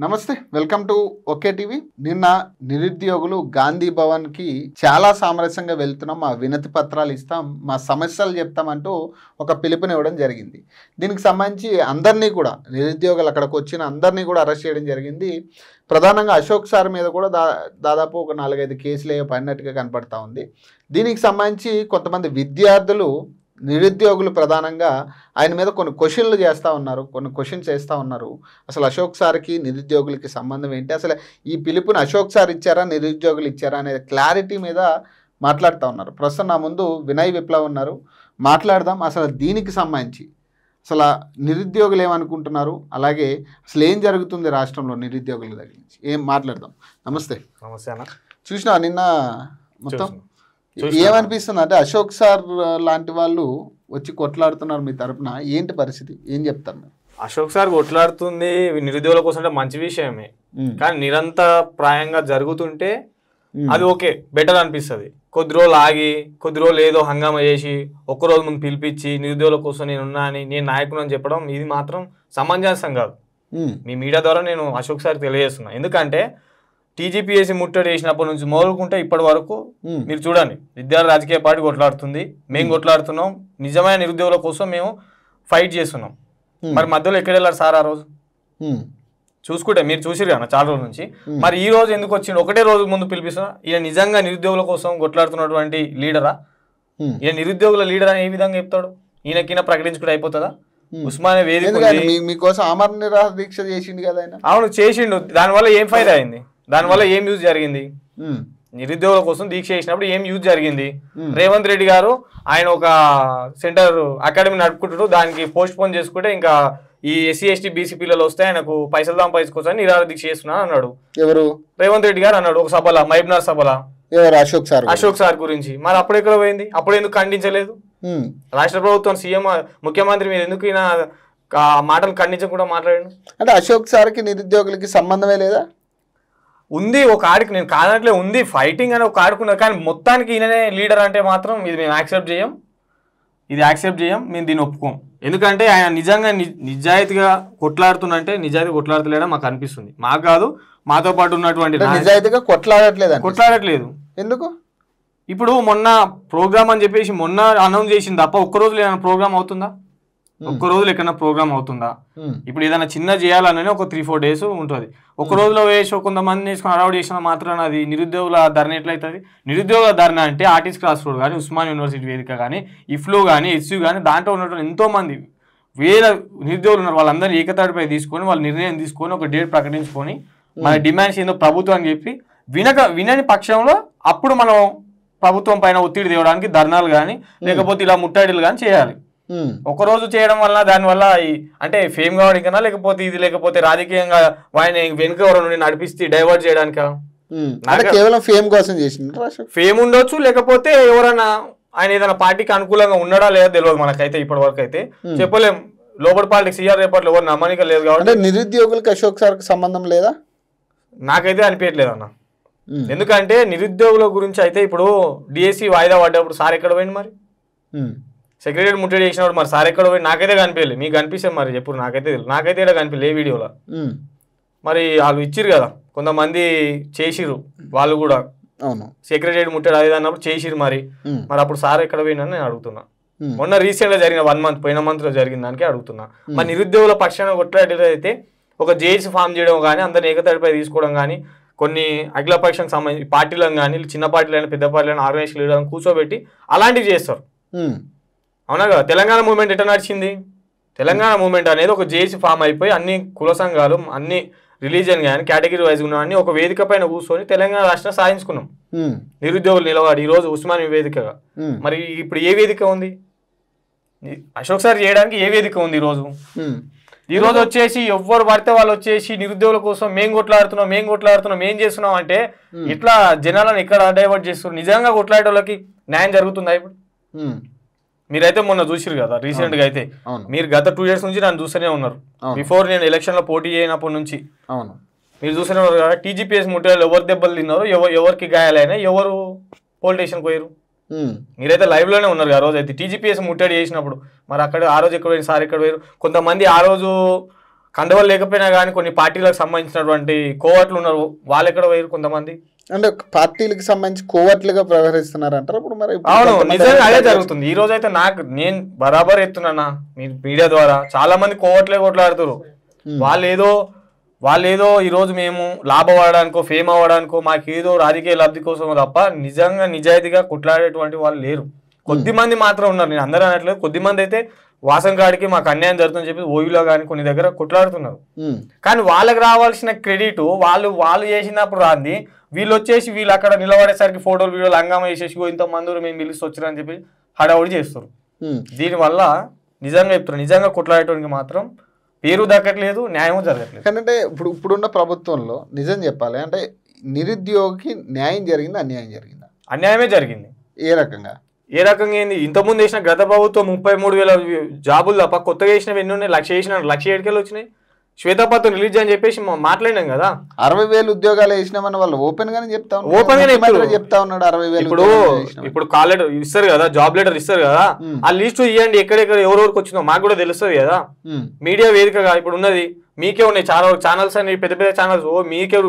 నమస్తే, welcome to okay TV. నిన్న నిరుద్యోగులు గాంధీ భవన్కి చాలా సామరస్యంగా వెళ్తున్నాం, మా వినతి పత్రాలు ఇస్తాం, మా సమస్యలు చెప్తామంటూ ఒక పిలుపునివ్వడం జరిగింది. దీనికి సంబంధించి అందరినీ కూడా, నిరుద్యోగులు అక్కడికి వచ్చిన అందరినీ కూడా అరెస్ట్ చేయడం జరిగింది. ప్రధానంగా అశోక్ సార్ మీద కూడా దాదాపు ఒక 4-5 కేసులు పడినట్టుగా కనపడతా ఉంది. దీనికి సంబంధించి కొంతమంది విద్యార్థులు, నిరుద్యోగులు ప్రధానంగా ఆయన మీద కొన్ని క్వశ్చన్లు చేస్తూ ఉన్నారు, కొన్ని క్వశ్చన్స్ వేస్తూ ఉన్నారు. అసలు అశోక్ సార్కి నిరుద్యోగులకి సంబంధం ఏంటి, అసలు ఈ పిలుపుని అశోక్ సార్ ఇచ్చారా నిరుద్యోగులు ఇచ్చారా అనే క్లారిటీ మీద మాట్లాడుతూ ఉన్నారు. ప్రస్తుతం నా ముందు వినయ్ విప్లవ్ ఉన్నారు, మాట్లాడదాం అసలు దీనికి సంబంధించి. అసలు నిరుద్యోగులు ఏమనుకుంటున్నారు, అలాగే అసలు ఏం జరుగుతుంది రాష్ట్రంలో నిరుద్యోగుల దగ్గర నుంచి ఏం మాట్లాడదాం. నమస్తే. నమస్తే అన్న. చూసినా నిన్న మొత్తం ఏమనిపిస్తుంది అంటే అశోక్ సార్ లాంటి వాళ్ళు వచ్చి కొట్లాడుతున్నారు మీ తరపున, ఏంటి పరిస్థితి, ఏం చెప్తారు? అశోక్ సార్ కొట్లాడుతుంది నిరుద్యోగుల కోసం అంటే మంచి విషయమే, కానీ నిరంతరప్రాయంగా జరుగుతుంటే అది ఓకే, బెటర్ అనిపిస్తుంది. కొద్ది రోజులు ఆగి, కొద్ది రోజులు ఏదో హంగామా చేసి, ఒక్కరోజు ముందు పిలిపించి నిరుద్యోగుల కోసం నేను ఉన్నా అని, నేను నాయకుడు అని చెప్పడం ఇది మాత్రం సమంజసం కాదు. మీ మీడియా ద్వారా నేను అశోక్ సార్ తెలియజేస్తున్నా. ఎందుకంటే టీజీపీఎస్సీ ముట్టడి చేసినప్పటి నుంచి మొదలుకుంటే ఇప్పటి వరకు మీరు చూడండి, విద్యార్థి రాజకీయ పార్టీ కొట్లాడుతుంది, మేము కొట్లాడుతున్నాం, నిజమైన నిరుద్యోగుల కోసం మేము ఫైట్ చేస్తున్నాం. మరి మధ్యలో ఎక్కడ వెళ్ళారు సార్ ఆ రోజు? చూసుకుంటే మీరు చూసిరు కదా చాలా రోజుల నుంచి. మరి ఈ రోజు ఎందుకు వచ్చిండు? ఒకటే రోజు ముందు పిలిపిస్తున్నా. ఈయన నిజంగా నిరుద్యోగుల కోసం కొట్లాడుతున్నటువంటి లీడరా? ఈయన నిరుద్యోగుల లీడర్ అని ఏ విధంగా చెప్తాడు? ఈయనకినా ప్రకటించుకుంటే అయిపోతుందా? ఉస్మానియా వేదిక మీకోసం ఆమరణ నిరాహార దీక్ష చేసిండు కదా ఆయన. అవును చేసిండు, దానివల్ల ఏం ఫైదా అయింది? దానివల్ల ఏం యూజ్ జరిగింది? నిరుద్యోగుల కోసం దీక్ష చేసినప్పుడు ఏం యూజ్ జరిగింది? రేవంత్ రెడ్డి గారు ఆయన ఒక సెంటర్ అకాడమీ నడుపుకుంటాడు, దానికి పోస్ట్ పోన్ చేసుకుంటే ఇంకా ఈ ఎస్సీ ఎస్టీ బీసీ పిల్లలు వస్తే ఆయనకు పైసలు సంపాదించుకోవచ్చని నిరాహార దీక్ష చేస్తున్నాను అన్నాడు. ఎవరు? రేవంత్ రెడ్డి గారు అన్నాడు ఒక సభలో, మహబూబ్నగర్ సభలో. అశోక్ సార్ గురించి. మరి అప్పుడు ఎక్కడ పోయింది? అప్పుడు ఎందుకు ఖండించలేదు? రాష్ట్ర ప్రభుత్వం సీఎం ముఖ్యమంత్రి మీద ఎందుకు ఈయన మాటలు ఖండించకుండా మాట్లాడాడు? అంటే అశోక్ సార్కి నిరుద్యోగులకి సంబంధమే లేదా? ఉంది, ఒక ఆడికి, నేను కాదనట్లే, ఉంది, ఫైటింగ్ అని ఒక ఆడుకున్నారు. కానీ మొత్తానికి ఈయననే లీడర్ అంటే మాత్రం ఇది మేము యాక్సెప్ట్ చేయం, మేము దీన్ని ఒప్పుకోం. ఎందుకంటే ఆయన నిజంగా నిజాయితీగా కొట్లాడుతున్నంటే నిజాయితీ కొట్లాడతలేడా మాకు అనిపిస్తుంది. మాకు కాదు, మాతో పాటు ఉన్నటువంటి నిజాయితీగా కొట్లాడట్లేదు. ఎందుకు? ఇప్పుడు మొన్న ప్రోగ్రామ్ అని చెప్పేసి మొన్న అనౌన్స్ చేసింది తప్ప ఒక్కరోజు ఏదైనా ప్రోగ్రామ్ అవుతుందా? ఒక్కరోజులో ఎక్కడైనా ప్రోగ్రామ్ అవుతుందా? ఇప్పుడు ఏదైనా చిన్న చేయాలనే ఒక 3-4 days ఉంటుంది. ఒక రోజులో వేసి కొంతమంది వేసుకొని అలవాటు చేసిన మాత్రం అది నిరుద్యోగుల ధరణ ఎట్లయితుంది? నిరుద్యోగుల ధరణ అంటే ఆర్టిస్ట్ క్రాస్ రోడ్ కానీ, ఉస్మానియా యూనివర్సిటీ వేదిక కానీ, ఇఫ్లో కానీ, ఎస్యూ కానీ, దాంట్లో ఉన్నటువంటి ఎంతోమంది వేల నిరుద్యోగులు ఉన్నారు. వాళ్ళందరినీ ఏకతాటిపై తీసుకొని వాళ్ళు నిర్ణయం తీసుకొని ఒక డేట్ ప్రకటించుకొని మన డిమాండ్స్ ఏందో ప్రభుత్వం అని చెప్పి వినని పక్షంలో అప్పుడు మనం ప్రభుత్వం పైన ఒత్తిడి తేవడానికి ధర్నాలు కానీ లేకపోతే ఇలా ముట్టడిలు కానీ చేయాలి. ఒకరోజు చేయడం వల్ల దానివల్ల అంటే ఫేమ్ కావడానికన్నా లేకపోతే రాజకీయంగా ఆయన వెనుక ఎవరు నుండి నడిపిస్తే డైవర్ట్ చేయడానిక? కేవలం ఫేమ్ కోసం చేసింది. ఫేమ్ ఉండొచ్చు, లేకపోతే ఎవరైనా ఆయన ఏదైనా పార్టీకి అనుకూలంగా ఉన్నాడా లేదా తెలియదు మనకైతే. ఇప్పటి వరకు అయితే చెప్పలేం. లోపల పాలిటిక్స్ ఇయర్ రేపట్లో ఎవరు నమ్మనిక లేదు కాబట్టి నిరుద్యోగులకు అశోక్ సార్కి సంబంధం లేదా? నాకైతే అనిపించలేదు అన్న. ఎందుకంటే నిరుద్యోగుల గురించి అయితే ఇప్పుడు డిఎస్సి వాయిదా పడ్డప్పుడు సార్ ఎక్కడ పోయింది? మరి సెక్రటరీ ముట్టడి చేసినప్పుడు మరి సార్ ఎక్కడ పోయి? నాకైతే కనిపించలేదు. మీకు కనిపిస్తే మరి ఎప్పుడు? నాకైతే తెలియదు. నాకైతే ఇక్కడ కనిపించలేదు ఏ వీడియోలో. మరి వాళ్ళు ఇచ్చిర్రు కదా, కొంతమంది చేసిర్రు వాళ్ళు కూడా. అవును, సెక్రటరీ ముట్టడి అది అన్నప్పుడు చేసిర్రు. మరి అప్పుడు సార్ ఎక్కడ పోయిందని నేను అడుగుతున్నా. మొన్న రీసెంట్గా జరిగిన 1 month పోయిన మంత్లో జరిగిన దానికి అడుగుతున్నా. మరి నిరుద్యోగుల పక్షాన కొట్లాడేదైతే ఒక జేఏసీ ఫామ్ చేయడం కానీ, అందరిని ఏకతాటిపై తీసుకోవడం కానీ, కొన్ని అఖిల పక్షానికి సంబంధించి పార్టీలను కానీ, చిన్న పార్టీలైనా పెద్ద పార్టీలైనా ఆర్గనైజేషన్ లీడర్లను కూర్చోబెట్టి అలాంటివి చేస్తారు. అవునా కదా? తెలంగాణ మూవ్మెంట్ ఎట్లా నడిచింది? తెలంగాణ మూవ్మెంట్ అనేది ఒక జేఏసీ ఫామ్ అయిపోయి అన్ని కుల సంఘాలు, అన్ని రిలీజియన్ కానీ కేటగిరీ వైజ్ ఉన్న అన్ని ఒక వేదిక పైన కూర్చొని తెలంగాణ రాష్ట్రం సాధించుకున్నాం. నిరుద్యోగులు నిలబడి ఈరోజు ఉస్మానియా వేదికగా. మరి ఇప్పుడు ఏ వేదిక ఉంది? అశోక్ సార్ చేయడానికి ఏ వేదిక ఉంది ఈరోజు? ఈరోజు వచ్చేసి ఎవ్వరు పడితే వాళ్ళు వచ్చేసి నిరుద్యోగుల కోసం మేము కొట్లాడుతున్నాం ఏం చేస్తున్నాం అంటే ఇట్లా జనాలను ఎక్కడ డైవర్ట్ చేస్తున్నారు? నిజంగా కొట్లాడే వాళ్ళకి న్యాయం జరుగుతుందా? ఇప్పుడు మీరైతే మొన్న చూసిరు కదా రీసెంట్ గా అయితే, మీరు గత 2 years నుంచి నన్ను చూస్తూనే ఉన్నారు. బిఫోర్ నేను ఎలక్షన్ లో పోటీ చేయనప్పటి నుంచి మీరు చూస్తూనే ఉన్నారు కదా. టీజీపీఎస్ ముట్టడిలో ఎవరు దెబ్బలు తిన్నారు, ఎవరికి గాయాలైనా, ఎవరు పోలీస్ స్టేషన్ పోయారు? మీరైతే లైవ్ లోనే ఉన్నారు ఆ రోజు అయితే టీజీపీఎస్ ముట్టడి చేసినప్పుడు. మరి అక్కడ ఆ రోజు ఎక్కడ పోయిన సార్ ఎక్కడ పోయారు? కొంతమంది ఆ రోజు కండవలు లేకపోయినా కానీ కొన్ని పార్టీలకు సంబంధించినటువంటి కోవట్లు ఉన్నారు, వాళ్ళు ఎక్కడ పోయారు కొంతమంది. అంటే పార్టీలకు సంబంధించి కోవట్లుగా వ్యవహరిస్తున్నారు అంటారు ఇప్పుడు. మరి అవును, నిజంగా అదే జరుగుతుంది. ఈ రోజు అయితే నేను బరాబర్ ఎత్తున్నా మీడియా ద్వారా చాలా మంది కోవట్లే కొట్లాడుతారు. వాళ్ళేదో ఈరోజు మేము లాభం అవ్వడానికో ఫేమ్ అవ్వడానికో మాకేదో రాజకీయ లబ్ధి కోసం తప్ప నిజంగా నిజాయితీగా కొట్లాడేటువంటి వాళ్ళు లేరు. కొద్ది మంది మాత్రం ఉన్నారు, నేను అందరూ అనట్లేదు. కొద్ది మంది అయితే వాసం కాడికి మాకు అన్యాయం జరుగుతుందని చెప్పి ఓయూలో కానీ కొన్ని దగ్గర కొట్లాడుతున్నారు. కానీ వాళ్ళకి రావాల్సిన క్రెడిట్ వాళ్ళు చేసినప్పుడు రాంది, వీళ్ళు వచ్చేసి వీళ్ళు అక్కడ నిలబడేసరికి ఫోటోలు వీడియోలు హంగామా చేసేసి ఇంతమంది మేము పిలిచి వచ్చారని చెప్పి హడావుడి చేస్తారు. దీనివల్ల నిజంగా చెప్తున్నారు, నిజంగా కొట్లాడేటానికి మాత్రం పేరు దక్కట్లేదు, న్యాయం జరగట్లేదు. ఎందుకంటే ఇప్పుడున్న ప్రభుత్వంలో నిజం చెప్పాలి అంటే నిరుద్యోగికి న్యాయం జరిగిందా అన్యాయం జరిగిందా? అన్యాయమే జరిగింది. ఏ రకంగా ఏంది? ఇంతకుముందు వేసిన గత ప్రభుత్వం 33,000 జాబులు తప్ప కొత్తగా వేసినవి ఎన్ని ఉన్నాయి? 1,07,000 వచ్చినాయి. శ్వేతపత్రం రిలీజ్ అని చెప్పేసి మాట్లాడినాం కదా. 60,000 ఉద్యోగాలు వేసినామని వాళ్ళు ఓపెన్ గానే చెప్తా ఉన్నాడు. ఇప్పుడు కాల్ లెటర్ ఇస్తారు కదా, జాబ్ లెటర్ ఇస్తారు కదా, ఆ లిస్ట్ ఇవ్వండి ఎక్కడెక్కడ ఎవరెవరికి వచ్చిందో మాకు కూడా తెలుస్తుంది కదా. మీడియా వేదికగా ఇప్పుడు ఉన్నది మీకే ఉన్నాయి చాలా ఛానల్స్ అని, పెద్ద పెద్ద ఛానల్స్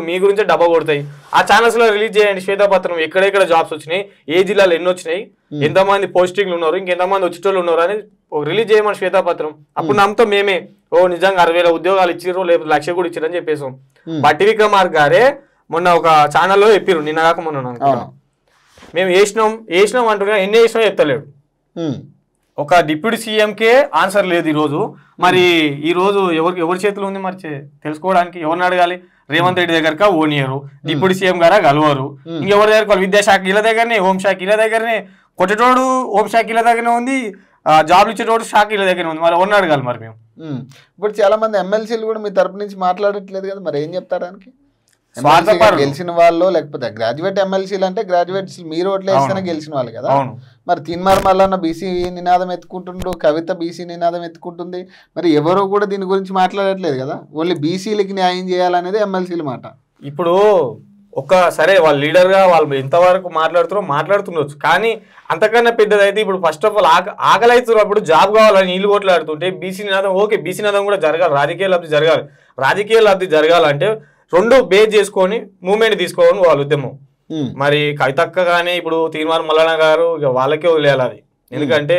మీ గురించే డబ్బా కొడతాయి. ఆ ఛానల్స్ లో రిలీజ్ చేయండి శ్వేతపత్రం, ఎక్కడెక్కడ జాబ్స్ వచ్చినాయి, ఏ జిల్లాలో ఎన్ని వచ్చినాయి, ఎంతమంది పోస్టింగ్లు ఉన్నారు, ఇంకెంతమంది వచ్చేటోళ్ళు ఉన్నారు అని రిలీజ్ చేయమని శ్వేతపత్రం. అప్పుడు నమ్మతో మేమే నిజంగా 60,000 ఉద్యోగాలు ఇచ్చిర్రు, లేకపోతే 1,00,000 కూడా ఇచ్చారని చెప్పేసాం. బట్టి విక్రమార్క గారే మొన్న ఒక ఛానల్లో చెప్పారు, నిన్న కాక మొన్న మేము వేసినాం అంటున్నా, ఎన్ని వేసినా చెప్తలేడు. ఒక డిప్యూటీ సీఎంకే ఆన్సర్ లేదు ఈరోజు. మరి ఈ రోజు ఎవరి చేతిలో ఉంది మరి తెలుసుకోవడానికి? ఎవరిని అడగాలి? రేవంత్ రెడ్డి దగ్గరకా ఓనియరు, డిప్యూటీ సీఎం గారా గలవరు, ఇంకెవరి దగ్గర విద్యాశాఖ ఇలా దగ్గరనే, హోంశాఖ ఇలా దగ్గరనే, కొట్టేటోడు హోంశాఖ ఇలా దగ్గరనే ఉంది, జాబ్లు ఇచ్చేటోడు శాఖ ఇలా దగ్గర ఉంది. మరి ఎవరిని అడగాలి మరి మేము? ఇప్పుడు చాలా మంది ఎమ్మెల్సీలు కూడా మీ తరపు నుంచి మాట్లాడట్లేదు కదా, మరి ఏం చెప్తారానికి? గెలిచిన వాళ్ళు లేకపోతే గ్రాడ్యుయేట్ ఎమ్మెల్సీలు అంటే గ్రాడ్యుయేట్స్ మీరు ఓట్లు వేస్తేనే గెలిచిన వాళ్ళు కదా. మరి తీన్మార్ మల్లన్న బీసీ నినాదం ఎత్తుకుంటుండ్రు, కవిత బీసీ నినాదం ఎత్తుకుంటుంది, మరి ఎవరు కూడా దీని గురించి మాట్లాడట్లేదు కదా. ఓన్లీ బీసీలకి న్యాయం చేయాలనేది ఎమ్మెల్సీల మాట. ఇప్పుడు సరే వాళ్ళ లీడర్గా వాళ్ళు ఎంతవరకు మాట్లాడుతుండొచ్చు, కానీ అంతకన్నా పెద్దదైతే ఇప్పుడు ఫస్ట్ ఆఫ్ ఆల్ ఆకలి అవుతున్నప్పుడు జాబ్ కావాలని నీళ్ళు కొట్లాడుతుంటే బీసీ నినాదం ఓకే, బీసీ నినాదం కూడా జరగాలి, రాజకీయ లబ్ధి జరగాలంటే రెండు బేస్ చేసుకొని మూవ్మెంట్ తీసుకోవాలని వాళ్ళ ఉద్యమం. మరి కవితక్క కానీ ఇప్పుడు తీన్మార్ మల్లన్న గారు ఇక వాళ్ళకే వదిలేయాలి అది. ఎందుకంటే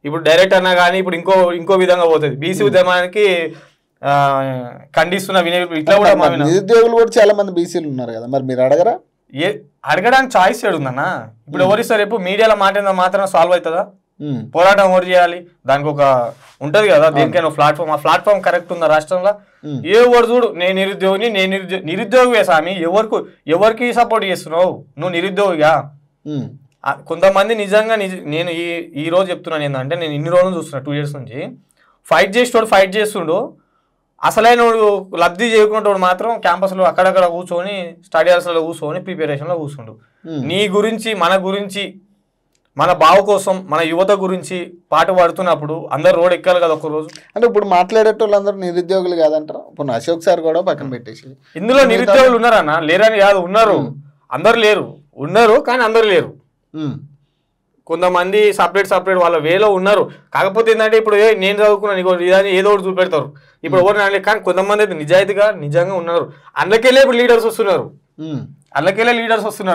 ఇప్పుడు డైరెక్ట్ అన్నా కానీ ఇప్పుడు ఇంకో విధంగా పోతుంది. బీసీ ఉద్యమానికి ఖండిస్తున్న ఇట్లా కూడా నిరుద్యోగులు కూడా చాలా మంది బీసీలు ఉన్నారు కదా, మరి మీరు అడగరా? అడగడానికి చాయిస్ ఏడుందన్నా. ఇప్పుడు ఎవరిస్తారు రేపు మీడియాలో మాట్లాడిన మాత్రం సాల్వ్ అవుతుందా? పోరాటం ఎవరు చేయాలి? దానికి ఒక ఉంటది కదా, దేనికైనా ప్లాట్ఫామ్. ఆ ప్లాట్ఫామ్ కరెక్ట్ ఉందా రాష్ట్రంలో? ఎవరు చూడు నేను నిరుద్యోగివే స్వామి, ఎవరికి సపోర్ట్ చేస్తున్నావు నువ్వు నిరుద్యోగిగా? కొంతమంది నిజంగా నేను ఈ రోజు చెప్తున్నాను ఏంటంటే, నేను ఇన్ని రోజులు చూస్తున్నా 2 years నుంచి, ఫైట్ చేస్తుండు, అసలైన లబ్ధి చేయకున్నప్పుడు మాత్రం క్యాంపస్లో అక్కడక్కడ కూర్చొని స్టడీ అవర్స్లో కూర్చొని ప్రిపరేషన్లో కూర్చుండు. నీ గురించి మన గురించి మన బావు కోసం మన యువత గురించి పాటు పడుతున్నప్పుడు అందరు రోడ్ ఎక్కాలి కదా ఒక రోజు. అంటే ఇప్పుడు మాట్లాడేటోళ్ళు అందరూ నిరుద్యోగులు కాదంటారా? ఇప్పుడు అశోక్ సార్ కూడా పక్కన పెట్టేసి ఇందులో నిరుద్యోగులు ఉన్నారన్న, లేరని కాదు, ఉన్నారు, అందరు లేరు, ఉన్నారు కానీ అందరు లేరు. కొంతమంది సపరేట్ వాళ్ళ వేలో ఉన్నారు. కాకపోతే ఏంటంటే ఇప్పుడు నేను చదువుకున్నాను ఇదని ఏదో ఒకటి చూపెడతారు. ఇప్పుడు ఎవరు నాలే, కానీ కొంతమంది అయితే నిజంగా ఉన్నారు. అందుకెళ్ళే ఇప్పుడు లీడర్స్ వస్తున్నారు.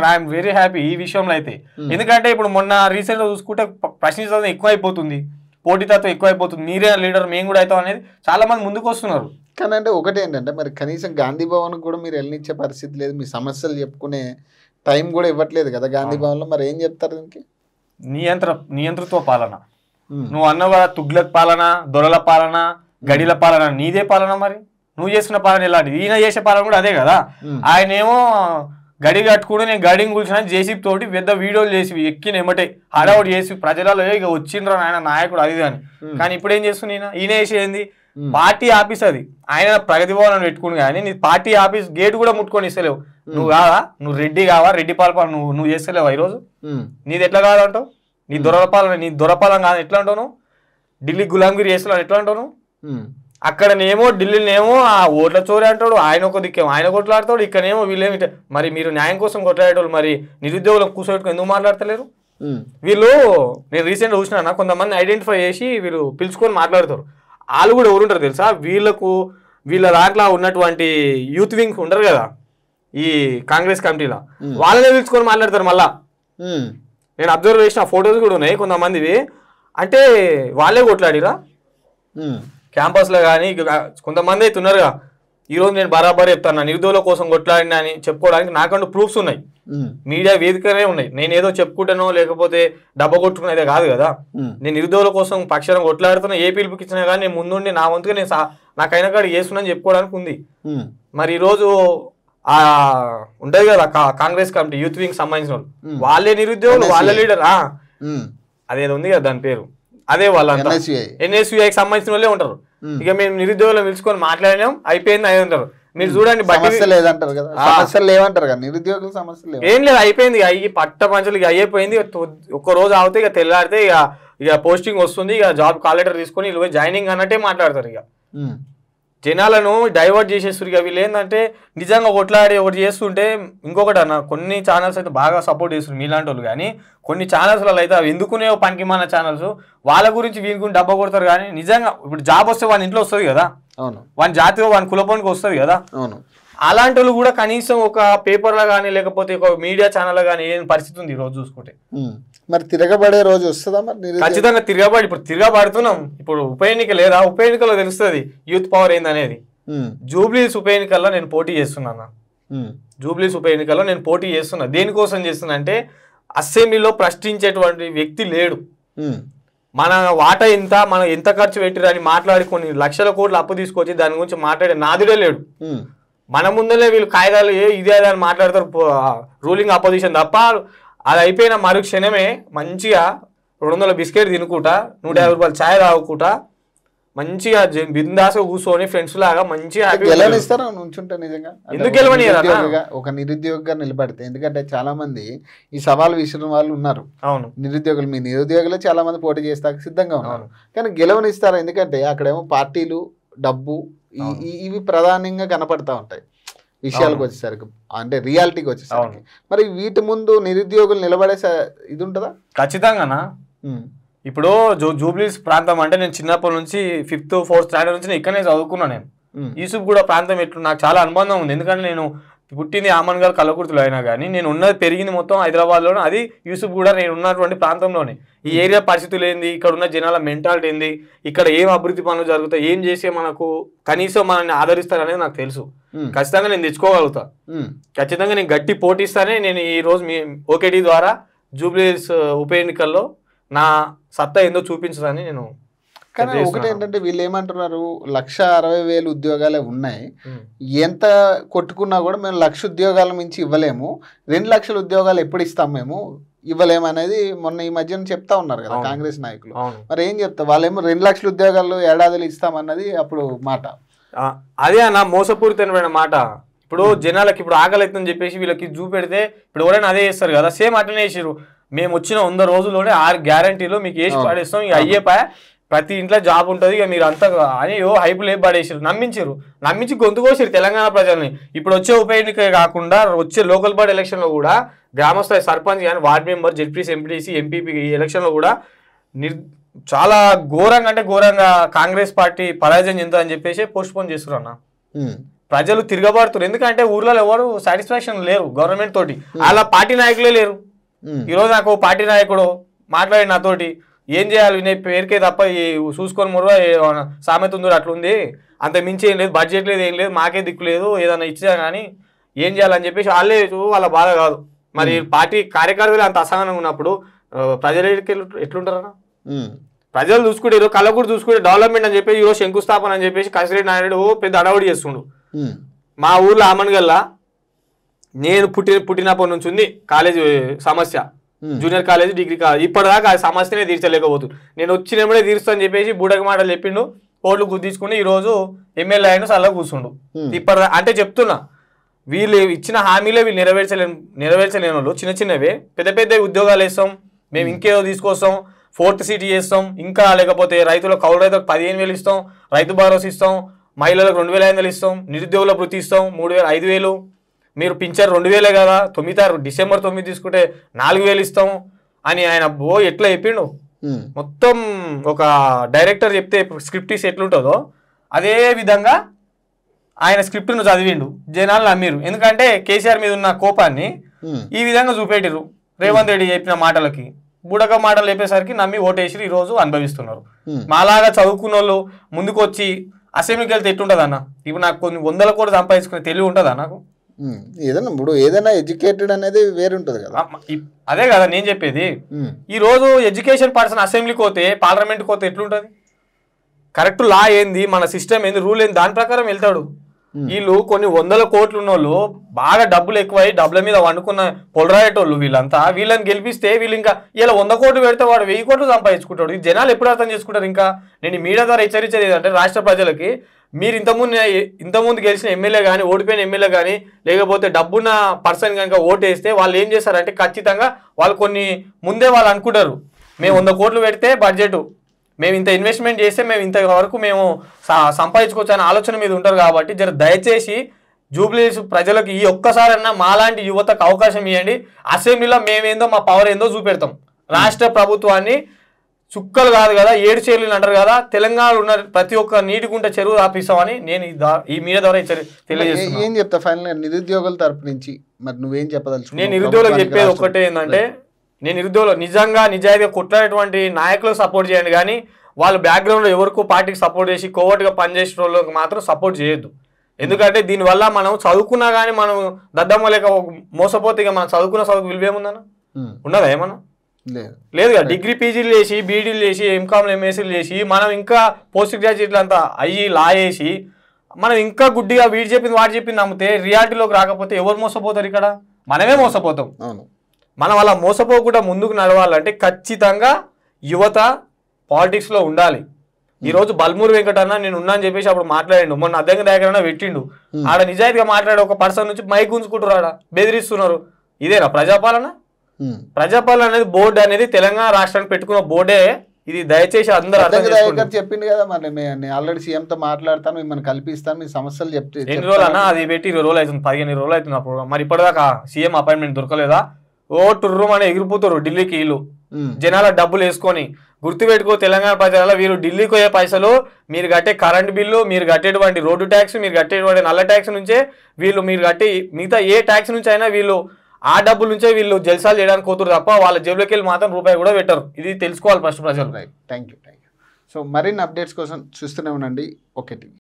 ఐఎమ్ వెరీ హ్యాపీ ఈ విషయంలో అయితే. ఎందుకంటే ఇప్పుడు మొన్న రీసెంట్గా చూసుకుంటే ప్రశ్నించడం ఎక్కువ అయిపోతుంది, పోటీతత్వం ఎక్కువ అయిపోతుంది. మీరే లీడర్ మేము కూడా అవుతాం అనేది చాలా మంది ముందుకు వస్తున్నారు. కానీ అంటే ఒకటి ఏంటంటే, మరి కనీసం గాంధీ భవన్ కూడా మీరు వెళ్ళనిచ్చే పరిస్థితి లేదు, మీ సమస్యలు చెప్పుకునే టైం కూడా ఇవ్వట్లేదు కదా గాంధీ భవన్లో. మరి ఏం చెప్తారు దీనికి? నియంతృత్వ పాలన. నువ్వు అన్నవా తుగ్లక్ పాలన, దొరల పాలన, గడిల పాలన, నీదే పాలన. మరి నువ్వు చేసిన పాలన ఎలాంటిది? ఈయన చేసే పాలన కూడా అదే కదా. ఆయన ఏమో గడి కట్టుకుని నేను గడిని కూర్చున్నా జేసీబీ తోటి పెద్ద వీడియోలు చేసి ఎక్కిన ఎమ్మటే హడావుడి చేసి ప్రజలలో ఇక వచ్చిండ్రా ఆయన నాయకుడు అది అని. కానీ ఇప్పుడు ఏం చేస్తున్నా ఈయన వేసేది పార్టీ ఆఫీస్, అది ఆయన ప్రగతి భవన్ పెట్టుకుని, కానీ నీ పార్టీ ఆఫీస్ గేట్ కూడా ముట్టుకొని ఇస్తలేవు. నువ్వు కాదా, నువ్వు రెడ్డి కావా, రెడ్డి పాలన నువ్వు చేస్తలేవా ఈరోజు? నీది ఎట్లా కాదంటావు? నీ దొరపాలన కాదు ఎట్లా అంటావు? నువ్వు ఢిల్లీ గులాంగిరి చేస్తున్నావు ఎట్లా అంటావు? అక్కడనేమో ఢిల్లీనేమో ఆ ఓట్ల చోరీ అంటాడు, ఆయన ఒక దిక్కేమో ఆయన కొట్లాడతాడు, ఇక్కడనేమో వీళ్ళేమి. మరి మీరు న్యాయం కోసం కొట్లాడేటోళ్ళు మరి నిరుద్యోగులకు కూర్చోబెట్టుకుని ఎందుకు మాట్లాడతలేరు? వీళ్ళు నేను రీసెంట్గా చూసినా కొంతమంది ఐడెంటిఫై చేసి వీళ్ళు పిలుచుకొని మాట్లాడతారు. వాళ్ళు కూడా ఎవరుంటారు తెలుసా? వీళ్ళకు వీళ్ళ దాంట్లో ఉన్నటువంటి యూత్ వింగ్ ఉండరు కదా ఈ కాంగ్రెస్ కమిటీలో, వాళ్ళనే పిలుచుకొని మాట్లాడతారు మళ్ళా. నేను అబ్జర్వ్ చేసిన ఫొటోస్ కూడా ఉన్నాయి కొంతమందివి. అంటే వాళ్ళే కొట్లాడిరా క్యాంపస్లో కానీ. కొంతమంది అయితే ఉన్నారుగా, ఈరోజు నేను బరాబర్ చెప్తాను నిరుద్యోగుల కోసం కొట్లాడినా అని చెప్పుకోవడానికి నాకంటూ ప్రూఫ్స్ ఉన్నాయి, మీడియా వేదికనే ఉన్నాయి. నేను ఏదో చెప్పుకుంటానో లేకపోతే డబ్బా కొట్టుకునేదే కాదు కదా. నేను నిరుద్యోగుల కోసం పక్షాన కొట్లాడుతున్నా, ఏ పిలుపుకి ఇచ్చినా కానీ నేను ముందుండి నా వంతుగా నేను నాకైనా కాడ చేస్తున్నాను చెప్పుకోవడానికి ఉంది. మరి ఈరోజు ఉంటది కదా కాంగ్రెస్ కమిటీ యూత్ వింగ్ సంబంధించిన వాళ్ళే నిరుద్యోగులు, వాళ్ళ లీడర్ అదేదో ఉంది కదా దాని పేరు, అదే వాళ్ళంతా NSUIకి సంబంధించిన వాళ్ళే ఉంటారు. ఇక మేము నిరుద్యోగులు పిలుచుకొని మాట్లాడినాం అయిపోయింది అయి ఉంటారు. మీరు చూడండి ఏం లేదు అయిపోయింది, అయ్యి పట్ట పంచలు ఇక అయిపోయింది. ఒక్క రోజు ఆగితే ఇక తెల్లారితే ఇక పోస్టింగ్ వస్తుంది, ఇక జాబ్ కాల్ లెటర్ తీసుకొని వీళ్ళు జాయినింగ్ అన్నట్టే మాట్లాడతారు. ఇక జనాలను డైవర్ట్ చేసేస్తారు. ఇక వీళ్ళు ఏంటంటే నిజంగా కొట్లాడి ఒకటి చేస్తుంటే ఇంకొకటి అన్న, కొన్ని ఛానల్స్ అయితే బాగా సపోర్ట్ చేస్తారు మీలాంటి వాళ్ళు, కానీ కొన్ని ఛానల్స్లలో అయితే అవి ఎందుకునే పనికిమాన ఛానల్స్ వాళ్ళ గురించి వీని గురించి డబ్బా కొడతారు. కానీ నిజంగా ఇప్పుడు జాబ్ వస్తే వాని ఇంట్లో వస్తుంది కదా, వాని జాతిలో వాని కులపోనికి వస్తుంది కదా. అలాంటి వాళ్ళు కూడా కనీసం ఒక పేపర్లో కానీ లేకపోతే ఒక మీడియా ఛానల్లో కానీ ఏం పరిస్థితి ఉంది ఈ రోజు చూసుకుంటే. మరి తిరగబడే రోజు వస్తుందా? మరి ఖచ్చితంగా తిరగబడి ఇప్పుడు తిరగబడుతున్నాం. ఇప్పుడు ఉప ఎన్నిక లేదా, ఉప ఎన్నికల్లో తెలుస్తుంది యూత్ పవర్ ఏందనేది. జూబ్లీస్ ఉప ఎన్నికల్లో నేను పోటీ చేస్తున్నా. జూబ్లీస్ ఉప ఎన్నికల్లో నేను పోటీ చేస్తున్నా. దేనికోసం చేస్తున్నా అంటే అసెంబ్లీలో ప్రశ్నించేటువంటి వ్యక్తి లేడు. మన వాటా ఎంత, మనం ఎంత ఖర్చు పెట్టిరని మాట్లాడి కొన్ని లక్షల కోట్లు అప్పు తీసుకొచ్చి దాని గురించి మాట్లాడే నాదుడే లేడు. మన ముందరే వీళ్ళు కాయిదాలు ఇదే అని మాట్లాడతారు, రూలింగ్ అపోజిషన్ తప్ప. అది అయిపోయిన మరుక్షణమే మంచిగా 200 బిస్కెట్ తినుకుంటా 150 రూపాయలు ఛాయ్ తాగుకుంటా మంచిగా బిందాసగా కూర్చొని ఫ్రెండ్స్ లాగా మంచిగా ఎందుకు గెలవనియరా ఒక నిరుద్యోగిగా నిలబడితే. ఎందుకంటే చాలా మంది ఈ సవాల్ విసిరిన వాళ్ళు ఉన్నారు. అవును, నిరుద్యోగులు, మీ నిరుద్యోగులు చాలా మంది పోటీ చేస్తానికి సిద్ధంగా ఉన్నారు, కానీ గెలవనిస్తారా? ఎందుకంటే అక్కడేమో పార్టీలు, డబ్బు ఇవి ప్రధానంగా కనపడతా ఉంటాయి విషయాలకు వచ్చేసరికి, అంటే రియాలిటీకి వచ్చేసరికి. మరి వీటి ముందు నిరుద్యోగులు నిలబడే ఇది ఉంటుందా? ఖచ్చితంగానా. ఇప్పుడు జూబ్లీస్ ప్రాంతం అంటే నేను చిన్నప్పటి నుంచి 5th 4th స్టాండర్డ్ నుంచి ఇక్కడనే చదువుకున్నాను. నేను యూసుఫ్ కూడా ప్రాంతం ఎట్లు నాకు చాలా అనుబంధం ఉంది. ఎందుకంటే నేను పుట్టింది ఆమన్గల్ కల్లకుర్తిలో అయినా కానీ నేను ఉన్నది పెరిగింది మొత్తం హైదరాబాద్లోనే, అది యూసుఫ్ కూడా నేను ఉన్నటువంటి ప్రాంతంలోనే. ఈ ఏరియా పరిస్థితులు ఏంది, ఇక్కడ ఉన్న జనాల మెంటాలిటీ ఏంది, ఇక్కడ ఏం అభివృద్ధి పనులు జరుగుతాయి, ఏం చేసే మనకు కనీసం మనల్ని ఆదరిస్తారనేది నాకు తెలుసు. ఖచ్చితంగా నేను తెచ్చుకోగలుగుతా. ఖచ్చితంగా నేను గట్టి పోటీస్తానే నేను ఈ రోజు మీ ఓకేటీ ద్వారా జూబ్లీస్ ఉప ఎన్నికల్లో నా సత్తా ఏందో చూపించదని నేను. కానీ ఒకటి ఏంటంటే వీళ్ళు ఏమంటున్నారు, 1,60,000 ఉద్యోగాలే ఉన్నాయి, ఎంత కొట్టుకున్నా కూడా మేము 1,00,000 ఉద్యోగాల మించి ఇవ్వలేము, 2 లక్షల ఉద్యోగాలు ఎప్పుడు ఇస్తాం మేము ఇవ్వలేము అనేది మొన్న ఈ మధ్యన చెప్తా ఉన్నారు కదా కాంగ్రెస్ నాయకులు. మరి ఏం చెప్తా, వాళ్ళేమో 2 లక్షల ఉద్యోగాలు ఏడాదిలో ఇస్తామన్నది అప్పుడు మాట. అదే అన్న మోసపూరితమైన మాట. ఇప్పుడు జనాలకి ఇప్పుడు ఆకలి అవుతుందని చెప్పేసి వీళ్ళకి చూపెడితే ఇప్పుడు ఎవరైనా అదే చేస్తారు కదా, సేమ్ అట్లనే చేసారు. మేము వచ్చిన 100 రోజుల్లోనే 6 గ్యారంటీలు మీకు వేసి పాడేస్తాం, ఇక అయ్యేపాయ ప్రతి ఇంట్లో జాబ్ ఉంటుంది, ఇక మీరు అంతా అని హైపు లేపు పడేసారు, నమ్మించి గొంతు కోసారు తెలంగాణ ప్రజల్ని. ఇప్పుడు వచ్చే ఉప ఎన్నిక కాకుండా వచ్చే లోకల్ బాడీ ఎలక్షన్లో కూడా గ్రామస్థాయి సర్పంచ్ కానీ ward member, ZPC, MPTC, MPP ఈ ఎలక్షన్లో కూడా చాలా ఘోరంగా అంటే ఘోరంగా కాంగ్రెస్ పార్టీ పరాజయం చెందుతుందని చెప్పేసి పోస్ట్ పోన్ చేస్తున్నారు అన్న. ప్రజలు తిరగబడుతున్నారు. ఎందుకంటే ఊర్లలో ఎవరు సాటిస్ఫాక్షన్ లేరు గవర్నమెంట్ తోటి, అలా పార్టీ నాయకులే లేరు. ఈరోజు నాకు పార్టీ నాయకుడు మాట్లాడి నాతోటి ఏం చేయాలి నేను పేరుకే తప్ప చూసుకొని ముర్ర సామెత ఉందో అట్లుంది, అంత మించి ఏం లేదు, బడ్జెట్ లేదు, ఏం లేదు, మాకే దిక్కు లేదు, ఏదైనా ఇచ్చా కానీ ఏం చేయాలని చెప్పేసి వాళ్ళే వాళ్ళ బాధ కాదు. మరి పార్టీ కార్యకర్తలు అంత అసహనంగా ఉన్నప్పుడు ప్రజలు ఎట్లుంటారన్నా? ప్రజలు చూసుకుంటే ఈరోజు కళ్ళకూడ చూసుకుంటే డెవలప్మెంట్ అని చెప్పేసి ఈరోజు శంకుస్థాపన అని చెప్పేసి కసిరెడ్డి నాయుడు పెద్ద అడవడి చేస్తుండు. మా ఊర్లో ఆమన్గల్లా నేను పుట్టినప్పటి నుంచి ఉంది కాలేజీ సమస్య, జూనియర్ కాలేజ్, డిగ్రీ కాలేజ్, ఇప్పటిదాకా ఆ సమస్యనే తీర్చలేకపోతుంది. నేను వచ్చినప్పుడే తీరుస్తా అని చెప్పేసి బూడక మాటలు చెప్పిండు, ఓట్లు గుర్తించుకుని ఈరోజు ఎమ్మెల్యే అయిన సల్లా కూర్చుండు. ఇప్పటిదా అంటే చెప్తున్నా, వీళ్ళు ఇచ్చిన హామీలే వీళ్ళు నెరవేర్చలేని వాళ్ళు చిన్న చిన్నవే పెద్ద పెద్ద ఉద్యోగాలు వేస్తాం, మేము ఇంకేదో తీసుకొస్తాం, 4th సీట్ చేస్తాం, ఇంకా లేకపోతే రైతులకు కౌలు రైతులకు 15,000 ఇస్తాం, రైతు భరోసా ఇస్తాం, మహిళలకు 2,500 ఇస్తాం, నిరుద్యోగుల వృత్తి ఇస్తాం 3,000 5,000, మీరు పింఛన్ 2,000 కదా, డిసెంబర్ 9 తీసుకుంటే 4,000 ఇస్తాం అని ఆయన ఎట్లా చెప్పిండు. మొత్తం ఒక డైరెక్టర్ చెప్తే స్క్రిప్ట్ ఇస్తే ఎట్లుంటుందో అదే విధంగా ఆయన స్క్రిప్ట్ను చదివిండు, జనాలు నమ్మిరు. ఎందుకంటే కేసీఆర్ మీద ఉన్న కోపాన్ని ఈ విధంగా చూపెట్టిరు. రేవంత్ రెడ్డి చెప్పిన మాటలకి బుడక మాటలు చెప్పేసరికి నమ్మి ఓటేసి ఈ రోజు అనుభవిస్తున్నారు. మాలాగా చదువుకున్న వాళ్ళు ముందుకు వచ్చి అసెంబ్లీకి వెళ్తే ఎట్టుంటది అన్న? ఇప్పుడు నాకు కొన్ని 100 కోట్లు సంపాదించుకునే తెలివి ఉంటుందా నాకు? ఏదైనా ఇప్పుడు ఏదైనా ఎడ్యుకేటెడ్ అనేది వేరుంటది కదా. అదే కదా నేను చెప్పేది. ఈ రోజు ఎడ్యుకేషన్ పర్సన్ అసెంబ్లీకి పోతే, పార్లమెంట్కి పోతే ఎట్లుంటది? కరెక్ట్ లా ఏంది, మన సిస్టమ్ ఏంది, రూల్ ఏంది, దాని ప్రకారం వెళ్తాడు. వీళ్ళు కొన్ని 100 కోట్లు ఉన్నోళ్ళు, బాగా డబ్బులు ఎక్కువై డబ్బుల మీద వండుకున్న పొలరాయేటోళ్ళు వీళ్ళంతా. వీళ్ళని గెలిపిస్తే వీళ్ళు ఇంకా ఇలా 100 కోట్లు పెడితే వాడు 1000 కోట్లు సంపాదించుకుంటాడు. ఈ జనాలు ఎప్పుడు అర్థం చేసుకుంటారు? ఇంకా నేను ఈ మీడియా ద్వారా హెచ్చరించేది ఏంటంటే రాష్ట్ర ప్రజలకి, మీరు ఇంతకుముందు గెలిచిన ఎమ్మెల్యే కానీ, ఓడిపోయిన ఎమ్మెల్యే కానీ, లేకపోతే డబ్బున్న పర్సన్ కనుక ఓటేస్తే వాళ్ళు ఏం చేస్తారంటే ఖచ్చితంగా వాళ్ళు కొన్ని ముందే వాళ్ళు అనుకుంటారు, మేము 100 కోట్లు పెడితే బడ్జెట్, మేము ఇంత ఇన్వెస్ట్మెంట్ చేస్తే మేము ఇంతవరకు మేము సంపాదించుకోవచ్చు అనే ఆలోచన మీద ఉంటారు. కాబట్టి జర దయచేసి జూబ్లీస్ ప్రజలకు ఈ ఒక్కసారన్నా మాలాంటి యువతకు అవకాశం ఇవ్వండి. అసెంబ్లీలో మేమేందో మా పవర్ ఏందో చూపెడతాం. రాష్ట్ర ప్రభుత్వాన్ని చుక్కలు కాదు కదా 7 చేర్లు అంటారు కదా, తెలంగాణలో ఉన్న ప్రతి ఒక్క నీటి గుంట చెరువు ఆపిస్తామని నేను ఈ మీడియా ద్వారా తెలియజేస్తున్నాను. ఏం చెప్తా ఫైనల్ నిరుద్యోగుల తరపు నుంచి మరి నువ్వేం చెప్పదలుచు? నేను నిరుద్యోగులకు చెప్పేది ఒక్కటే ఏంటంటే, నేను నిరుద్యోగులు నిజంగా నిజాయితీగా కొట్లాడేటువంటి నాయకులకు సపోర్ట్ చేయండి, కానీ వాళ్ళు బ్యాక్గ్రౌండ్లో ఎవరికో పార్టీకి సపోర్ట్ చేసి కోవర్ట్గా పనిచేసే వాళ్ళకి మాత్రం సపోర్ట్ చేయొద్దు. ఎందుకంటే దీనివల్ల మనం చదువుకున్నా కానీ మనం దద్దమ్మ లేక మోసపోతే ఇక మనం చదువుకున్న చదువుకు విలువేముందన్నా? ఉన్నదా ఏమన్నా? లేదు కదా. డిగ్రీ పీజీలు చేసి, బీడీలు చేసి, ఎంకామ్లు ఎంఎస్సీలు చేసి, మనం ఇంకా పోస్ట్ గ్రాడ్యుయేట్లు అంతా అయ్యి లా చేసి మనం ఇంకా గుడ్డిగా వీడు చెప్పింది వాడు చెప్పింది నమ్మితే రియాలిటీలోకి రాకపోతే ఎవరు మోసపోతారు? ఇక్కడ మనమే మోసపోతాం. మనం అలా మోసపోకుండా ముందుకు నడవాలంటే ఖచ్చితంగా యువత పాలిటిక్స్లో ఉండాలి. ఈరోజు బల్మూరు వెంకటన్న నేను ఉన్నా అని చెప్పేసి అప్పుడు మాట్లాడిండు, మొన్న అద్దెంగా దగ్గర పెట్టిండు. ఆడ నిజాయితీగా మాట్లాడే ఒక పర్సన్ నుంచి మైక్ గుంజుకుంటారు, ఆడ బెదిరిస్తున్నారు. ఇదేనా ప్రజాపాలన? ప్రజాపాలన అనేది బోర్డు అనేది తెలంగాణ రాష్ట్రానికి పెట్టుకున్న బోర్డే. ఇది దయచేసి అందరూ చెప్పింది కదా, మరి నేను ఆల్రెడీ సీఎంతో మాట్లాడతాను, మిమ్మల్ని కల్పిస్తాను, మీ సమస్యలు చెప్తే. ఎన్ని రోజులు అన్నా? అది పెట్టి 20 రోజులు అవుతుంది, 15 రోజులు అవుతుంది అప్పుడు. మరి ఇప్పటిదాకా సీఎం అపాయింట్మెంట్ దొరకలేదా? ఓ టుర్రూమ్ అని ఎగిరిపోతారు ఢిల్లీకి వీళ్ళు, జనాల డబ్బులు వేసుకొని. గుర్తుపెట్టుకో తెలంగాణ ప్రజల, వీళ్ళు ఢిల్లీకి పోయే పైసలు, మీరు కట్టే కరెంట్ బిల్లు, మీరు కట్టేటువంటి రోడ్డు ట్యాక్స్, మీరు కట్టేటువంటి నల్ల ట్యాక్స్ నుంచే వీళ్ళు, మీరు కట్టే మిగతా ఏ ట్యాక్స్ నుంచి అయినా వీళ్ళు ఆ డబ్బుల నుంచే వీళ్ళు జల్సాలు చేయడానికి పోతురు తప్ప వాళ్ళ జేబులోకి వెళ్ళి మాత్రం రూపాయి కూడా పెట్టరు. ఇది తెలుసుకోవాలి ఫస్ట్ ప్రజలు. Thank you. సో మరిన్ని అప్డేట్స్ కోసం చూస్తూనే ఉండండి ఓకే టీవీ.